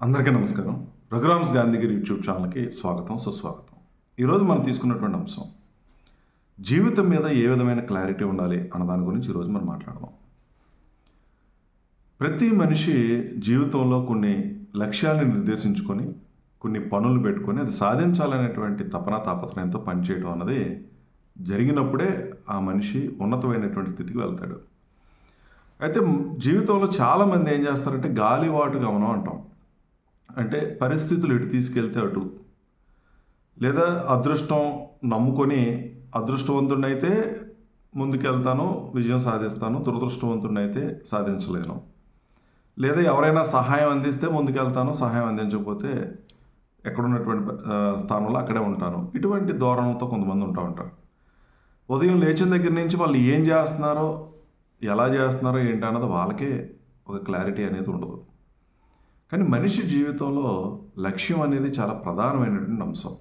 అందరికీ నమస్కారం. రఘురామ్స్ గాంధీగిరి యూట్యూబ్ ఛానల్కి స్వాగతం, సుస్వాగతం. ఈరోజు మనం తీసుకున్నటువంటి అంశం జీవితం మీద ఏ విధమైన క్లారిటీ ఉండాలి అన్న దాని గురించి ఈరోజు మనం మాట్లాడదాం. ప్రతి మనిషి జీవితంలో కొన్ని లక్ష్యాలను నిర్దేశించుకొని కొన్ని పనులు పెట్టుకొని అది సాధించాలనేటువంటి తపన తాపత్రయంతో పనిచేయడం అన్నది జరిగినప్పుడే ఆ మనిషి ఉన్నతమైనటువంటి స్థితికి వెళ్తాడు. అయితే జీవితంలో చాలామంది ఏం చేస్తారంటే గాలివాటు గమనం అంటాం. అంటే పరిస్థితులు ఎటు తీసుకెళ్తే అటు, లేదా అదృష్టం నమ్ముకొని అదృష్టవంతుడినైతే ముందుకెళ్తాను, విజయం సాధిస్తాను, దురదృష్టవంతుడినైతే సాధించలేను. లేదా ఎవరైనా సహాయం అందిస్తే ముందుకెళ్తాను, సహాయం అందించకపోతే ఎక్కడున్నటువంటి స్థానంలో అక్కడే ఉంటాను. ఇటువంటి ధోరణితో కొంతమంది ఉంటారు. ఉదయం లేచిన దగ్గర నుంచి వాళ్ళు ఏం చేస్తున్నారో, ఎలా చేస్తున్నారో ఏంటి అన్నది వాళ్ళకే ఒక క్లారిటీ అనేది ఉండదు. కానీ మనిషి జీవితంలో లక్ష్యం అనేది చాలా ప్రధానమైనటువంటి అంశం.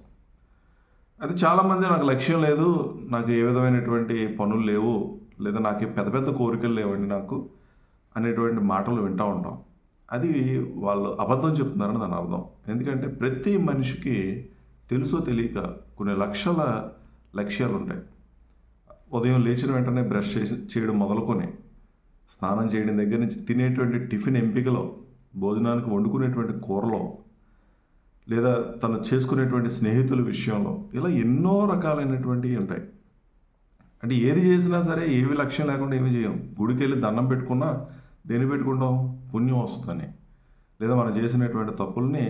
అది చాలామంది నాకు లక్ష్యం లేదు, నాకు ఏ విధమైనటువంటి పనులు లేవు, లేదా నాకు పెద్ద పెద్ద కోరికలు లేవండి నాకు అనేటువంటి మాటలు వింటూ ఉంటాం. అది వాళ్ళు అబద్ధం చెప్తున్నారని దాని అర్థం. ఎందుకంటే ప్రతి మనిషికి తెలుసో తెలియక కొన్ని లక్షల లక్ష్యాలు ఉంటాయి. ఉదయం లేచిన వెంటనే బ్రష్ చేయడం మొదలుకొని స్నానం చేయడం దగ్గర నుంచి తినేటువంటి టిఫిన్ ఎంపికలో, భోజనానికి వండుకునేటువంటి కూరలో, లేదా తను చేసుకునేటువంటి స్నేహితుల విషయంలో, ఇలా ఎన్నో రకాలైనటువంటివి ఉంటాయి. అంటే ఏది చేసినా సరే ఏవి లక్ష్యం లేకుండా ఏమి చేయం. గుడికి వెళ్ళి దండం పెట్టుకున్నా దేని పెట్టుకుంటాం? పుణ్యం వస్తుందని, లేదా మనం చేసినటువంటి తప్పుల్ని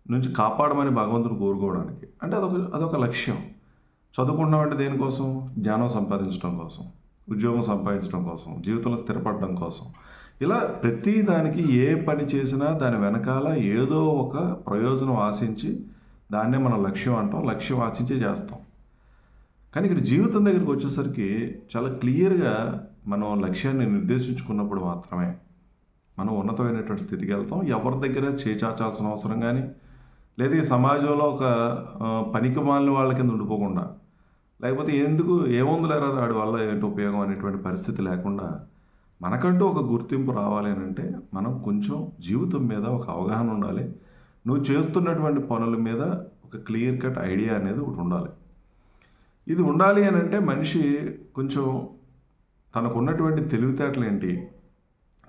నుంచి కాపాడమని భగవంతుని కోరుకోవడానికి. అంటే అదొక లక్ష్యం. చదువుకున్నామంటే దేనికోసం? జ్ఞానం సంపాదించడం కోసం, ఉద్యోగం సంపాదించడం కోసం, జీవితంలో స్థిరపడడం కోసం. ఇలా ప్రతి దానికి ఏ పని చేసినా దాని వెనకాల ఏదో ఒక ప్రయోజనం ఆశించి దాన్నే మనం లక్ష్యం అంటాం, లక్ష్యం ఆశించే చేస్తాం. కానీ ఇక్కడ జీవితం దగ్గరికి వచ్చేసరికి చాలా క్లియర్గా మనం లక్ష్యాన్ని నిర్దేశించుకున్నప్పుడు మాత్రమే మనం ఉన్నతమైనటువంటి స్థితికి వెళ్తాం. ఎవరి దగ్గర చేచాచాల్సిన అవసరం కానీ, లేదా ఈ సమాజంలో ఒక పనికి మాలిన వాళ్ళ కింద ఉండిపోకుండా, లేకపోతే ఏముందులేరా వాడి వల్ల ఏంటి ఉపయోగం అనేటువంటి పరిస్థితి లేకుండా మనకంటూ ఒక గుర్తింపు రావాలి అని అంటే మనం కొంచెం జీవితం మీద ఒక అవగాహన ఉండాలి. నువ్వు చేస్తున్నటువంటి పనుల మీద ఒక క్లియర్ కట్ ఐడియా అనేది ఒకటి ఉండాలి. ఇది ఉండాలి అని అంటే మనిషి కొంచెం తనకున్నటువంటి తెలివితేటలు ఏంటి,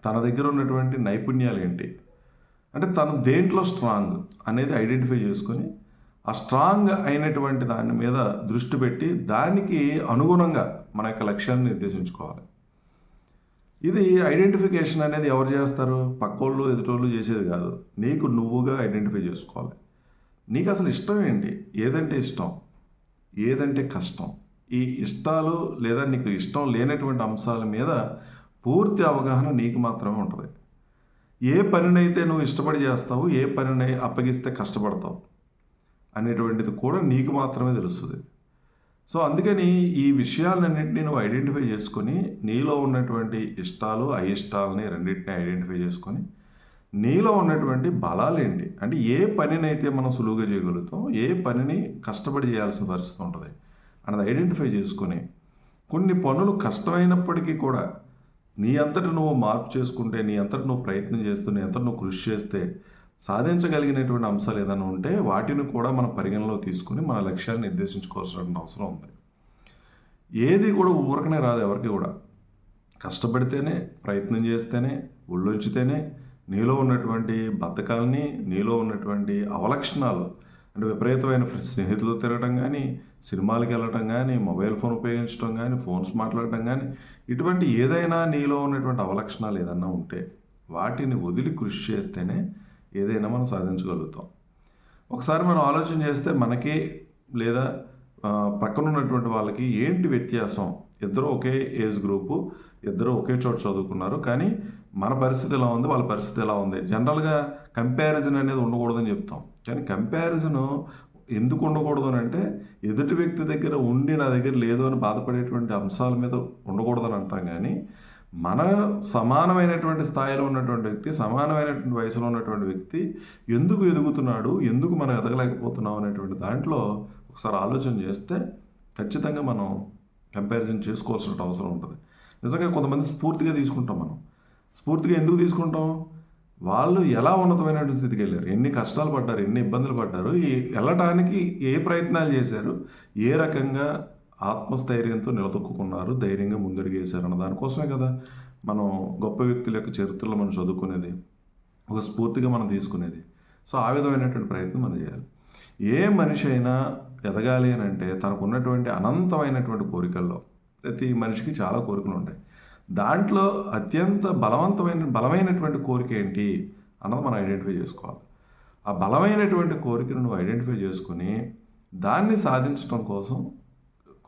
తన దగ్గర ఉన్నటువంటి నైపుణ్యాలు ఏంటి, అంటే తను దేంట్లో స్ట్రాంగ్ అనేది ఐడెంటిఫై చేసుకొని ఆ స్ట్రాంగ్ అయినటువంటి దాని మీద దృష్టి పెట్టి దానికి అనుగుణంగా మన యొక్క లక్ష్యాన్ని నిర్దేశించుకోవాలి. ఇది ఐడెంటిఫికేషన్ అనేది ఎవరు చేస్తారు? పక్కోళ్ళు ఎదుటోళ్ళు చేసేది కాదు. నీకు నువ్వుగా ఐడెంటిఫై చేసుకోవాలి. నీకు అసలు ఇష్టం ఏంటి, ఏదంటే ఇష్టం, ఏదంటే కష్టం, ఈ ఇష్టాలు లేదా నీకు ఇష్టం లేనటువంటి అంశాల మీద పూర్తి అవగాహన నీకు మాత్రమే ఉంటుంది. ఏ పనినైతే నువ్వు ఇష్టపడి చేస్తావు, ఏ పనిని అప్పగిస్తే కష్టపడతావు అనేటువంటిది కూడా నీకు మాత్రమే తెలుస్తుంది. సో అందుకని ఈ విషయాలన్నింటినీ నువ్వు ఐడెంటిఫై చేసుకొని నీలో ఉన్నటువంటి ఇష్టాలు అయిష్టాలని రెండింటినీ ఐడెంటిఫై చేసుకొని నీలో ఉన్నటువంటి బలాలు ఏంటి, అంటే ఏ పనినైతే మనం సులువుగా చేయగలుగుతాం, ఏ పనిని కష్టపడి చేయాల్సిన పరిస్థితి ఉంటుంది అన్నది ఐడెంటిఫై చేసుకొని కొన్ని పనులు కష్టమైనప్పటికీ కూడా నీ అంతటి నువ్వు మార్పు చేసుకుంటే, నీ అంతటి నువ్వు ప్రయత్నం చేస్తూ, నీ అంతటి నువ్వు కృషి చేస్తే సాధించగలిగినటువంటి అంశాలు ఏదైనా ఉంటే వాటిని కూడా మనం పరిగణలో తీసుకుని మన లక్ష్యాన్ని నిర్దేశించుకోవాల్సిన అవసరం ఉంది. ఏది కూడా ఊరకనే రాదు ఎవరికి కూడా. కష్టపడితేనే, ప్రయత్నం చేస్తేనే, ఒళ్ళొంచితేనే నీలో ఉన్నటువంటి బద్ధకాలని, నీలో ఉన్నటువంటి అవలక్షణాలు, అంటే విపరీతమైన స్నేహితులు తిరగడం కానీ, సినిమాలకు వెళ్ళటం కానీ, మొబైల్ ఫోన్ ఉపయోగించడం కానీ, ఫోన్స్ మాట్లాడటం కానీ, ఇటువంటి ఏదైనా నీలో ఉన్నటువంటి అవలక్షణాలు ఏదన్నా ఉంటే వాటిని వదిలి కృషి చేస్తేనే ఏదైనా మనం సాధించగలుగుతాం. ఒకసారి మనం ఆలోచన చేస్తే మనకి లేదా పక్కన ఉన్నటువంటి వాళ్ళకి ఏంటి వ్యత్యాసం? ఇద్దరు ఒకే ఏజ్ గ్రూపు, ఇద్దరు ఒకే చోట చదువుకున్నారు, కానీ మన పరిస్థితి ఎలా ఉంది, వాళ్ళ పరిస్థితి ఎలా ఉంది. జనరల్గా కంపారిజన్ అనేది ఉండకూడదని చెప్తాం. కానీ కంపారిజను ఎందుకు ఉండకూడదు అని అంటే ఎదుటి వ్యక్తి దగ్గర ఉండి నా దగ్గర లేదు అని బాధపడేటువంటి అంశాల మీద ఉండకూడదని అంటాం. కానీ మన సమానమైనటువంటి స్థాయిలో ఉన్నటువంటి వ్యక్తి, సమానమైనటువంటి వయసులో ఉన్నటువంటి వ్యక్తి ఎందుకు ఎదుగుతున్నాడు, ఎందుకు మనం ఎదగలేకపోతున్నాం అనేటువంటి దాంట్లో ఒకసారి ఆలోచన చేస్తే ఖచ్చితంగా మనం కంపారిజన్ చేసుకోవాల్సిన అవసరం ఉంటుంది. నిజంగా కొంతమంది స్ఫూర్తిగా తీసుకుంటాం. మనం స్ఫూర్తిగా ఎందుకు తీసుకుంటాం? వాళ్ళు ఎలా ఉన్నతమైనటువంటి స్థితికి వెళ్ళారు, ఎన్ని కష్టాలు పడ్డారు, ఎన్ని ఇబ్బందులు పడ్డారు, వెళ్ళటానికి ఏ ప్రయత్నాలు చేశారు, ఏ రకంగా ఆత్మస్థైర్యంతో నిలదొక్కున్నారు, ధైర్యంగా ముందడుగేశారు అన్న దానికోసమే కదా మనం గొప్ప వ్యక్తుల యొక్క చరిత్రలో మనం చదువుకునేది, ఒక స్ఫూర్తిగా మనం తీసుకునేది. సో ఆ విధమైనటువంటి ప్రయత్నం మనం చేయాలి. ఏ మనిషి అయినా ఎదగాలి అని అంటే తనకు ఉన్నటువంటి అనంతమైనటువంటి కోరికల్లో, ప్రతి మనిషికి చాలా కోరికలు ఉంటాయి, దాంట్లో అత్యంత బలమైనటువంటి కోరిక ఏంటి అన్నది మనం ఐడెంటిఫై చేసుకోవాలి. ఆ బలమైనటువంటి కోరికను నువ్వు ఐడెంటిఫై చేసుకుని దాన్ని సాధించడం కోసం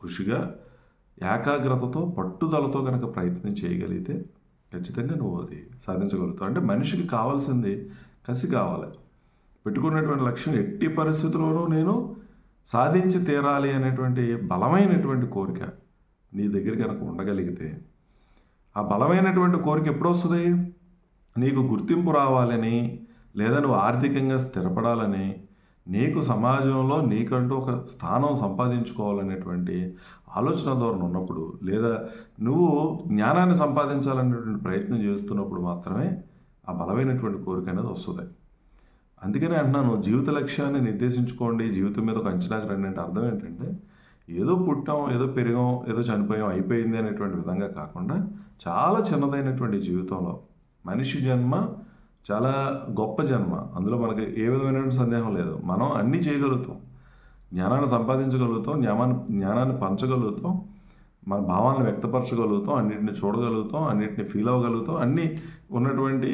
కృషిగా, ఏకాగ్రతతో, పట్టుదలతో కనుక ప్రయత్నం చేయగలిగితే ఖచ్చితంగా నువ్వు అది సాధించగలుగుతావు. అంటే మనిషికి కావాల్సింది కసి కావాలి. పెట్టుకున్నటువంటి లక్ష్యం ఎట్టి పరిస్థితుల్లోనూ నేను సాధించి తీరాలి అనేటువంటి బలమైనటువంటి కోరిక నీ దగ్గర కనుక ఉండగలిగితే, ఆ బలమైనటువంటి కోరిక ఎప్పుడు వస్తుంది? నీకు గుర్తింపు రావాలని, లేదా నువ్వు ఆర్థికంగా స్థిరపడాలని, నీకు సమాజంలో నీకంటూ ఒక స్థానం సంపాదించుకోవాలనేటువంటి ఆలోచన ధోరణి ఉన్నప్పుడు, లేదా నువ్వు జ్ఞానాన్ని సంపాదించాలనేటువంటి ప్రయత్నం చేస్తున్నప్పుడు మాత్రమే ఆ బలమైనటువంటి కోరిక అనేది వస్తుంది. అందుకనే అంటున్నాను, జీవిత లక్ష్యాన్ని నిర్దేశించుకోండి, జీవితం మీద ఒక అంచనాకు రండి అంటే అర్థం ఏంటంటే ఏదో పుట్టాం, ఏదో పెరిగాం, ఏదో చనిపోయాం, అయిపోయింది అనేటువంటి విధంగా కాకుండా చాలా చిన్నదైనటువంటి జీవితంలో మనిషి జన్మ చాలా గొప్ప జన్మ. అందులో మనకి ఏ విధమైనటువంటి సందేహం లేదు. మనం అన్నీ చేయగలుగుతాం, జ్ఞానాన్ని సంపాదించగలుగుతాం, జ్ఞానాన్ని పంచగలుగుతాం, మన భావాలను వ్యక్తపరచగలుగుతాం, అన్నింటిని చూడగలుగుతాం, అన్నింటిని ఫీల్ అవ్వగలుగుతాం. అన్నీ ఉన్నటువంటి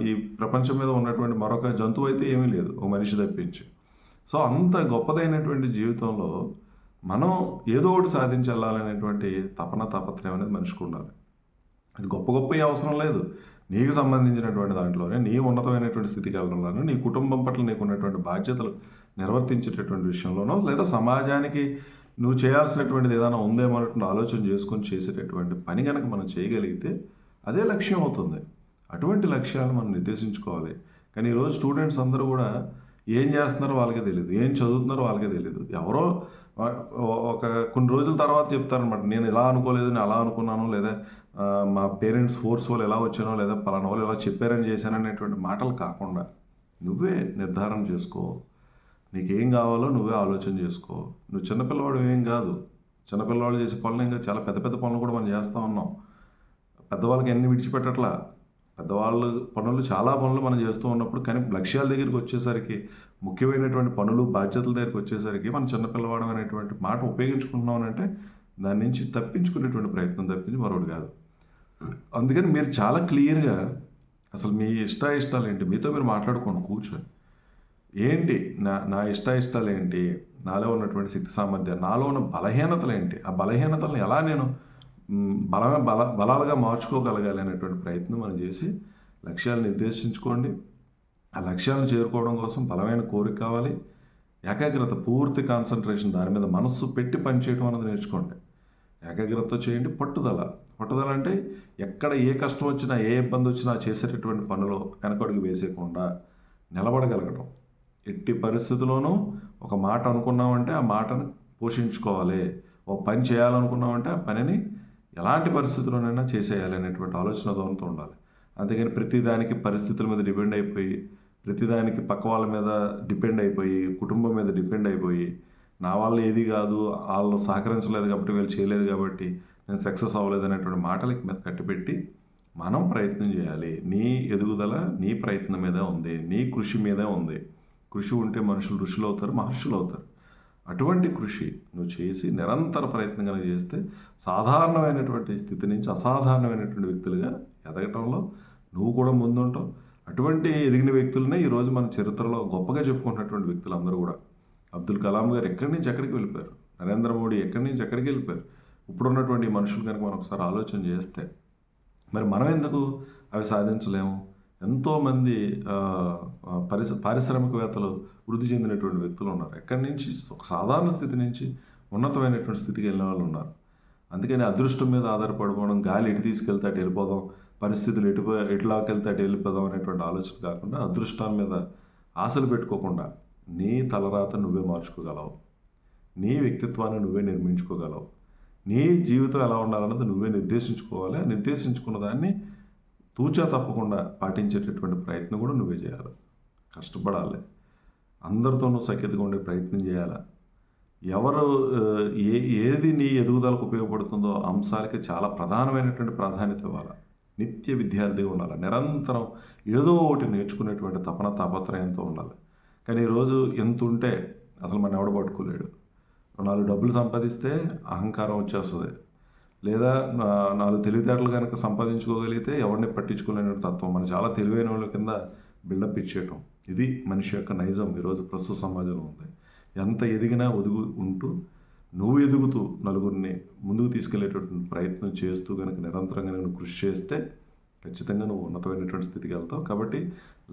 ఈ ప్రపంచం మీద ఉన్నటువంటి మరొక జంతువు అయితే ఏమీ లేదు, ఒక మనిషి తప్పించి. సో అంత గొప్పదైనటువంటి జీవితంలో మనం ఏదో ఒకటి సాధించి వెళ్ళాలనేటువంటి తాపత్రయం అనేది మనిషికి ఉండాలి. అది గొప్ప అవసరం లేదు. నీకు సంబంధించినటువంటి దాంట్లోనే, నీ ఉన్నతమైనటువంటి స్థితికి వెళ్ళడంలోనూ, నీ కుటుంబం పట్ల నీకు ఉన్నటువంటి బాధ్యతలు నిర్వర్తించేటటువంటి విషయంలోనో, లేదా సమాజానికి నువ్వు చేయాల్సినటువంటిది ఏదైనా ఉందేమో అనేటువంటి ఆలోచన చేసుకొని చేసేటటువంటి పని కనుక మనం చేయగలిగితే అదే లక్ష్యం అవుతుంది. అటువంటి లక్ష్యాలను మనం నిర్దేశించుకోవాలి. కానీ ఈరోజు స్టూడెంట్స్ అందరూ కూడా ఏం చేస్తున్నారో వాళ్ళకే తెలియదు, ఏం చదువుతున్నారో వాళ్ళకే తెలియదు. ఎవరో ఒక కొన్ని రోజుల తర్వాత చెప్తారనమాట, నేను ఇలా అనుకోలేదు, నేను అలా అనుకున్నాను, లేదా మా పేరెంట్స్ ఫోర్స్ వాళ్ళు ఎలా వచ్చానో, లేదా పలానా వాళ్ళు ఎలా చెప్పారని చేశాననేటువంటి మాటలు కాకుండా నువ్వే నిర్ధారణ చేసుకో. నీకేం కావాలో నువ్వే ఆలోచన చేసుకో. నువ్వు చిన్నపిల్లవాడు ఏం కాదు. చిన్నపిల్లవాడు చేసే పనులు ఇంకా చాలా పెద్ద పెద్ద పనులు కూడా మనం చేస్తూ ఉన్నాం. పెద్దవాళ్ళకి ఎన్ని విడిచిపెట్టట్లా. పెద్దవాళ్ళ పనులు, చాలా పనులు మనం చేస్తూ ఉన్నప్పుడు, కానీ లక్ష్యాల దగ్గరికి వచ్చేసరికి, ముఖ్యమైనటువంటి పనులు, బాధ్యతల దగ్గరికి వచ్చేసరికి మనం చిన్నపిల్లవాడు అనేటువంటి మాట ఉపయోగించుకుంటున్నాం అంటే దాని నుంచి తప్పించుకునేటువంటి ప్రయత్నం తప్పించి మరొకటి కాదు. అందుకని మీరు చాలా క్లియర్గా అసలు మీ ఇష్టాలు ఏంటి, మీతో మీరు మాట్లాడుకోండి కూర్చొని. ఏంటి నా ఇష్టాలు ఏంటి, నాలో ఉన్నటువంటి శక్తి సామర్థ్యాలు, నాలో ఉన్న బలహీనతలు ఏంటి, ఆ బలహీనతలను ఎలా నేను బలాలుగా మార్చుకోగలగాలి అనేటువంటి ప్రయత్నం మనం చేసి లక్ష్యాలను నిర్దేశించుకోండి. ఆ లక్ష్యాలను చేరుకోవడం కోసం బలమైన కోరిక కావాలి, ఏకాగ్రత, పూర్తి కాన్సన్ట్రేషన్, దాని మీద మనస్సు పెట్టి పనిచేయడం అనేది నేర్చుకోండి. ఏకాగ్రతతో చేయండి. పట్టుదల అంటే ఎక్కడ ఏ కష్టం వచ్చినా, ఏ ఇబ్బంది వచ్చినా చేసేటటువంటి పనిలో వెనకడుగు వేసేయకుండా నిలబడగలగడం. ఎట్టి పరిస్థితుల్లోనూ ఒక మాట అనుకున్నామంటే ఆ మాటను పోషించుకోవాలి. ఒక పని చేయాలనుకున్నామంటే ఆ పనిని ఎలాంటి పరిస్థితుల్లోనైనా చేసేయాలి అనేటువంటి ఆలోచన ధోరణితో ఉండాలి. అంతేగాని ప్రతిదానికి పరిస్థితుల మీద డిపెండ్ అయిపోయి, ప్రతిదానికి పక్క వాళ్ళ మీద డిపెండ్ అయిపోయి, కుటుంబం మీద డిపెండ్ అయిపోయి, నా వల్ల ఏది కాదు, వాళ్ళు సహకరించలేదు కాబట్టి, వీళ్ళు చేయలేదు కాబట్టి నేను సక్సెస్ అవ్వలేదు అనేటువంటి మాటలకి మీద కట్టిపెట్టి మనం ప్రయత్నం చేయాలి. నీ ఎదుగుదల నీ ప్రయత్నం మీదే ఉంది, నీ కృషి మీదే ఉంది. కృషి ఉంటే మనుషులు ఋషులు అవుతారు, మహర్షులు అవుతారు. అటువంటి కృషి నువ్వు చేసి నిరంతర ప్రయత్నం కనుక చేస్తే సాధారణమైనటువంటి స్థితి నుంచి అసాధారణమైనటువంటి వ్యక్తులుగా ఎదగటంలో నువ్వు కూడా ముందుంటావు. అటువంటి ఎదిగిన వ్యక్తులనే ఈరోజు మన చరిత్రలో గొప్పగా చెప్పుకుంటున్నటువంటి వ్యక్తులు అందరూ కూడా. అబ్దుల్ కలాం గారు ఎక్కడి నుంచి ఎక్కడికి వెళ్ళిపోయారు, నరేంద్ర మోడీ ఎక్కడి నుంచి ఎక్కడికి వెళ్ళిపోయారు. ఇప్పుడున్నటువంటి మనుషులు కనుక మనం ఒకసారి ఆలోచన చేస్తే మరి మనం ఎందుకు అవి సాధించలేము? ఎంతోమంది పారిశ్రామికవేత్తలు వృద్ధి చెందినటువంటి వ్యక్తులు ఉన్నారు. ఎక్కడి నుంచి ఒక సాధారణ స్థితి నుంచి ఉన్నతమైనటువంటి స్థితికి వెళ్ళిన వాళ్ళు ఉన్నారు. అందుకని అదృష్టం మీద ఆధారపడిపోవడం, గాలి ఎటు తీసుకెళ్తే అటు వెళ్ళిపోదాం, పరిస్థితులు ఎటులాకెళ్తే అటు వెళ్ళిపోదాం అనేటువంటి ఆలోచన కాకుండా, అదృష్టాల మీద ఆశలు పెట్టుకోకుండా నీ తలరాత నువ్వే మార్చుకోగలవు, నీ వ్యక్తిత్వాన్ని నువ్వే నిర్మించుకోగలవు, నీ జీవితం ఎలా ఉండాలన్నది నువ్వే నిర్దేశించుకోవాలి. నిర్దేశించుకున్న దాన్ని తూచా తప్పకుండా పాటించేటటువంటి ప్రయత్నం కూడా నువ్వే చేయాలి. కష్టపడాలి, అందరితోనూ సఖ్యతగా ఉండే ప్రయత్నం చేయాలి. ఎవరు ఏది నీ ఎదుగుదలకు ఉపయోగపడుతుందో అంశాలకి చాలా ప్రధానమైనటువంటి ప్రాధాన్యత ఇవ్వాలి. నిత్య విద్యార్థిగా ఉండాలి, నిరంతరం ఏదో ఒకటి నేర్చుకునేటువంటి తపన తాపత్రయంతో ఉండాలి. కానీ ఈరోజు ఎంత ఉంటే అసలు మన ఎవడ పట్టుకోలేడు. 4 డబ్బులు సంపాదిస్తే అహంకారం వచ్చేస్తుంది, లేదా 4 తెలివితేటలు కనుక సంపాదించుకోగలిగితే ఎవరిని పట్టించుకోలేని తత్వం. మన చాలా తెలివైన వాళ్ళ కింద బిల్డప్ ఇచ్చేయటం, ఇది మనిషి యొక్క నైజం ఈరోజు ప్రస్తుత సమాజంలో ఉంది. ఎంత ఎదిగినా ఉంటూ నువ్వు ఎదుగుతూ నలుగురిని ముందుకు తీసుకెళ్లేటటువంటి ప్రయత్నం చేస్తూ కనుక నిరంతరంగా నువ్వు కృషి చేస్తే ఖచ్చితంగా నువ్వు ఉన్నతమైనటువంటి స్థితికి వెళ్తావు. కాబట్టి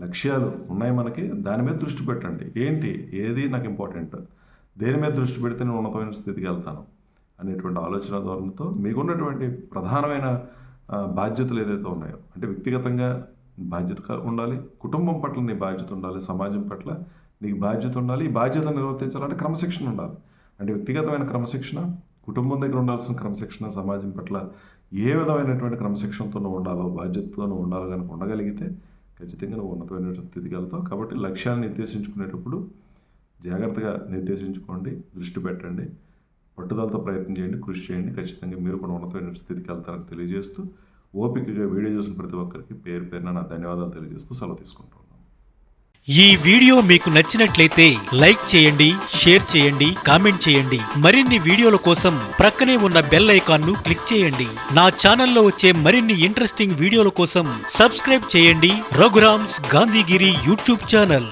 లక్ష్యాలు ఉన్నాయి మనకి, దాని మీద దృష్టి పెట్టండి. ఏది నాకు ఇంపార్టెంట్, దేని మీద దృష్టి పెడితే నేను ఉన్నతమైన స్థితికి వెళ్తాను అనేటువంటి ఆలోచన ధోరణితో మీకున్నటువంటి ప్రధానమైన బాధ్యతలు ఏదైతే ఉన్నాయో, అంటే వ్యక్తిగతంగా బాధ్యత ఉండాలి, కుటుంబం పట్ల నీ బాధ్యత ఉండాలి, సమాజం పట్ల నీకు బాధ్యత ఉండాలి. ఈ బాధ్యతను నిర్వర్తించాలంటే క్రమశిక్షణ ఉండాలి. అంటే వ్యక్తిగతమైన క్రమశిక్షణ, కుటుంబం దగ్గర ఉండాల్సిన క్రమశిక్షణ, సమాజం పట్ల ఏ విధమైనటువంటి క్రమశిక్షణతో నువ్వు ఉండాలో, బాధ్యతతో నువ్వు ఉండాలో కనుక ఉండగలిగితే ఖచ్చితంగా నువ్వు ఉన్నతమైన స్థితికి వెళ్తావు. కాబట్టి లక్ష్యాన్ని నిర్దేశించుకునేటప్పుడు జాగ్రత్తగా నిర్దేశించుకోండి, దృష్టి పెట్టండి, పట్టుదలతో ప్రయత్నం చేయండి, కృషి చేయండి. ఖచ్చితంగా మీరు కూడా ఉన్నతమైన స్థితికి వెళ్తారని తెలియజేస్తూ, ఓపికగా వీడియో చూసిన ప్రతి ఒక్కరికి పేరు పేరున నా ధన్యవాదాలు తెలియజేస్తూ సెలవు తీసుకుంటున్నాను. ఈ వీడియో మీకు నచ్చినట్లయితే లైక్ చేయండి, షేర్ చేయండి, కామెంట్ చేయండి. మరిన్ని వీడియోల కోసం ప్రక్కనే ఉన్న బెల్ ఐకాన్ ను క్లిక్ చేయండి. నా ఛానల్లో వచ్చే మరిన్ని ఇంట్రెస్టింగ్ వీడియోల కోసం సబ్స్క్రైబ్ చేయండి రఘురామ్స్ గాంధీగిరి యూట్యూబ్ ఛానల్.